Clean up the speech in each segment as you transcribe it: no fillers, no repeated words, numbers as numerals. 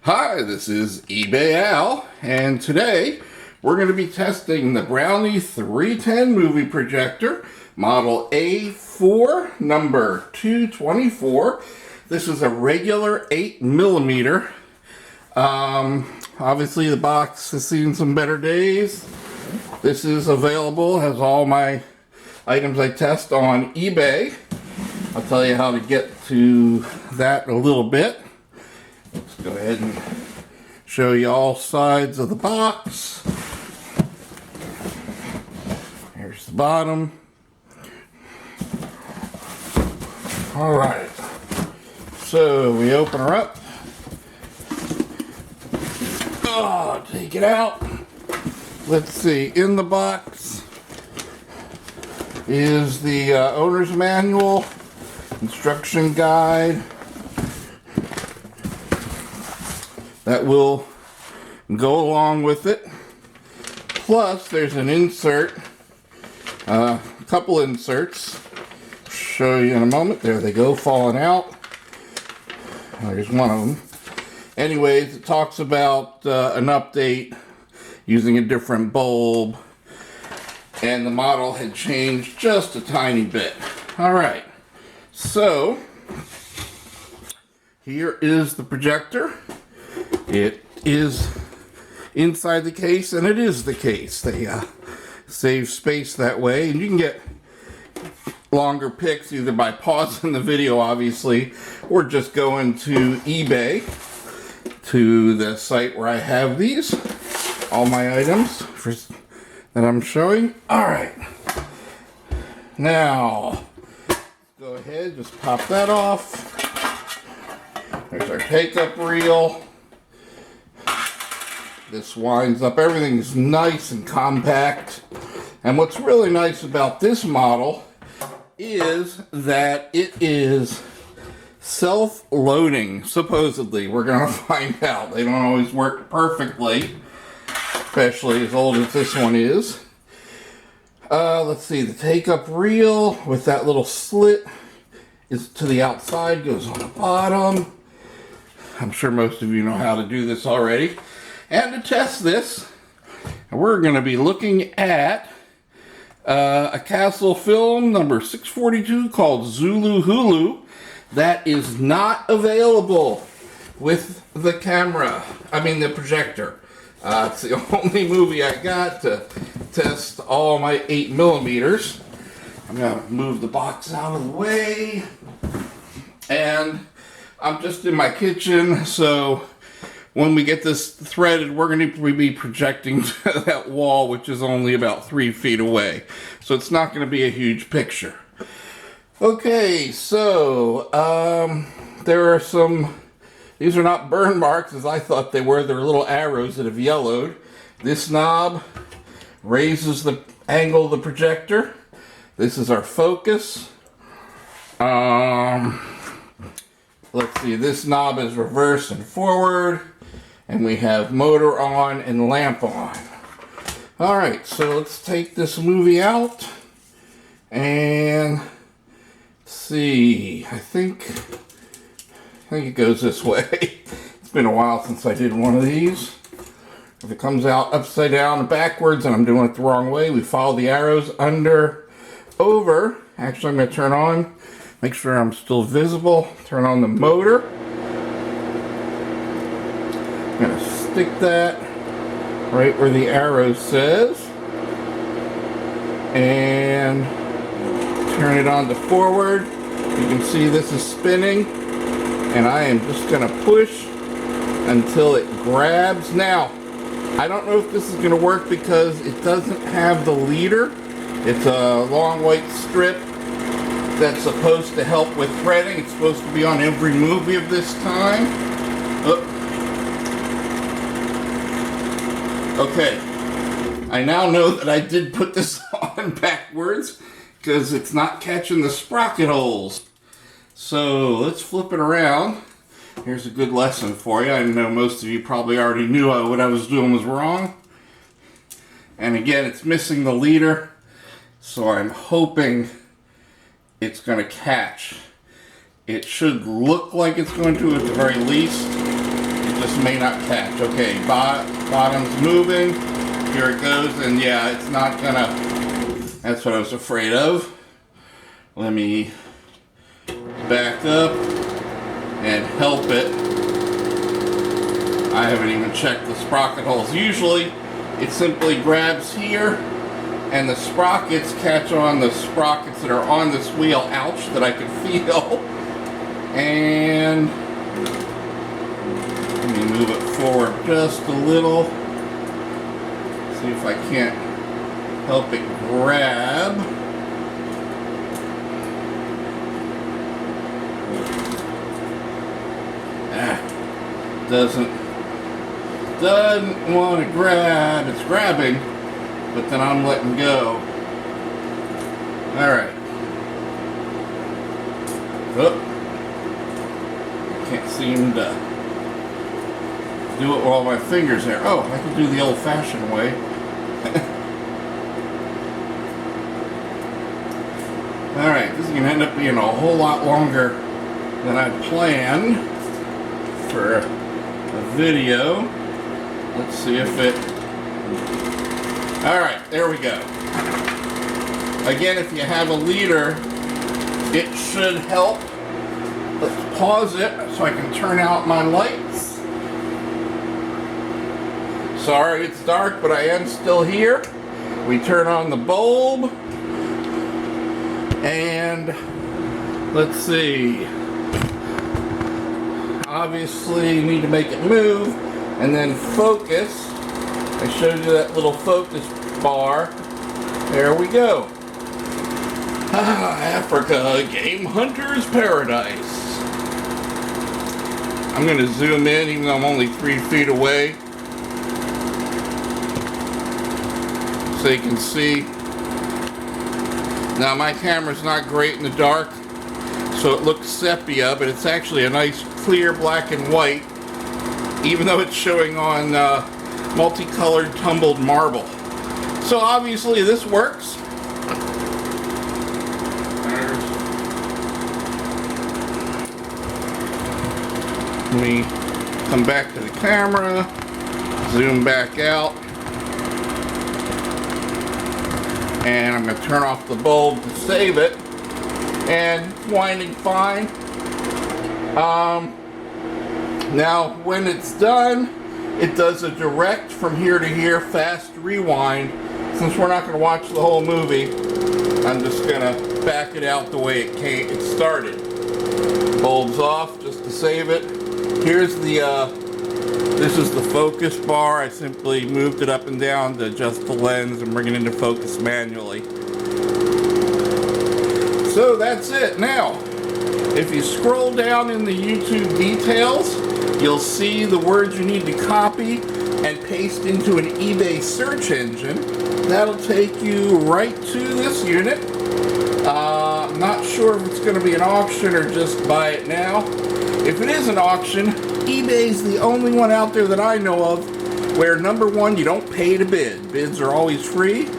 Hi, this is eBay Al, and today we're going to be testing the Brownie 310 movie projector, model A4, number 224. This is a regular 8mm. Obviously the box has seen some better days. This is available, has all my items I test on eBay. I'll tell you how to get to that in a little bit. Let's go ahead and show you all sides of the box. Here's the bottom. Alright, so we open her up. Oh, take it out. Let's see, in the box is the owner's manual, instruction guide. That will go along with it. Plus, there's an insert, a couple inserts. Show you in a moment. There they go, falling out. There's one of them. Anyways, it talks about an update using a different bulb, and the model had changed just a tiny bit. Alright, so here is the projector. It is inside the case, and it is the case. They save space that way, and you can get longer pics either by pausing the video, obviously, or just going to eBay, to the site where I have these, all my items that I'm showing. Alright, now go ahead, just pop that off. There's our take-up reel. This winds up, everything's nice and compact. And what's really nice about this model is that it is self-loading, supposedly. We're going to find out. They don't always work perfectly, especially as old as this one is. Let's see, the take-up reel with that little slit is to the outside, goes on the bottom. I'm sure most of you know how to do this already. And to test this, we're going to be looking at a Castle film number 642 called Zulu Hulu that is not available with the camera, the projector. It's the only movie I got to test all my 8mm. I'm going to move the box out of the way, and I'm just in my kitchen, so when we get this threaded, we're going to be projecting to that wall, which is only about 3 feet away. So it's not going to be a huge picture. Okay, so there are some, these are not burn marks as I thought they were. They're little arrows that have yellowed. This knob raises the angle of the projector. This is our focus. Let's see, this knob is reverse and forward. And we have motor on and lamp on. Alright, so let's take this movie out. And see, I think it goes this way. It's been a while since I did one of these. If it comes out upside down and backwards and I'm doing it the wrong way, we follow the arrows under, over. Actually, I'm going to turn on, make sure I'm still visible. Turn on the motor. I'm going to stick that right where the arrow says and turn it on to forward. You can see this is spinning, and I am just going to push until it grabs. Now, I don't know if this is going to work because it doesn't have the leader. It's a long white strip that's supposed to help with threading. It's supposed to be on every movie of this time. Oh. Okay, I now know that I did put this on backwards because it's not catching the sprocket holes. So let's flip it around. Here's a good lesson for you. I know most of you probably already knew what I was doing was wrong. And again, it's missing the leader, so I'm hoping it's going to catch. It should look like it's going to at the very least. It it just may not catch. Okay, bottom's moving. Here it goes, and yeah, it's not gonna. That's what I was afraid of. Let me back up and help it. I haven't even checked the sprocket holes. Usually, it simply grabs here, and the sprockets catch on the sprockets that are on this wheel. Ouch, that I can feel. And let me move it forward just a little. See if I can't help it grab. Doesn't want to grab. It's grabbing, but then I'm letting go. Alright. Oh. Can't seem to do it while my fingers there. Oh, I can do the old-fashioned way. Alright, this is going to end up being a whole lot longer than I planned for a video. Let's see if it... Alright, there we go. Again, if you have a leader, it should help. Let's pause it so I can turn out my lights. Sorry it's dark, but I am still here. We turn on the bulb. And let's see. Obviously, you need to make it move. And then focus. I showed you that little focus bar. There we go. Africa, Game Hunter's Paradise. I'm going to zoom in even though I'm only 3 feet away, so you can see. Now my camera's not great in the dark, so it looks sepia, but it's actually a nice clear black and white, even though it's showing on multicolored tumbled marble. So obviously this works. Let me come back to the camera, zoom back out, and I'm going to turn off the bulb to save it, and it's winding fine. Now when it's done, it does a direct from here to here fast rewind. Since we're not going to watch the whole movie, I'm just going to back it out the way it started. Bulb's off just to save it. Here's the, this is the focus bar. I simply moved it up and down to adjust the lens and bring it into focus manually. So that's it. Now, if you scroll down in the YouTube details, you'll see the words you need to copy and paste into an eBay search engine. That'll take you right to this unit. I'm not sure if it's going to be an auction or just buy it now. If it is an auction, eBay's the only one out there that I know of where, number one, you don't pay to bid. Bids are always free.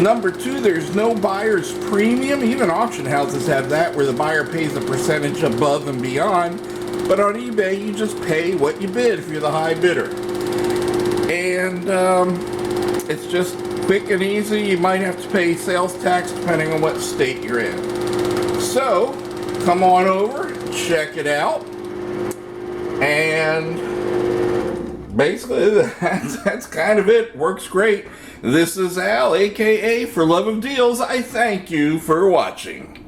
Number two, there's no buyer's premium. Even auction houses have that, where the buyer pays a percentage above and beyond. But on eBay, you just pay what you bid if you're the high bidder. And it's just quick and easy. You might have to pay sales tax depending on what state you're in. So, come on over, check it out. And basically, that's kind of it. Works great. This is Al, aka 4LuvOfDeals. I thank you for watching.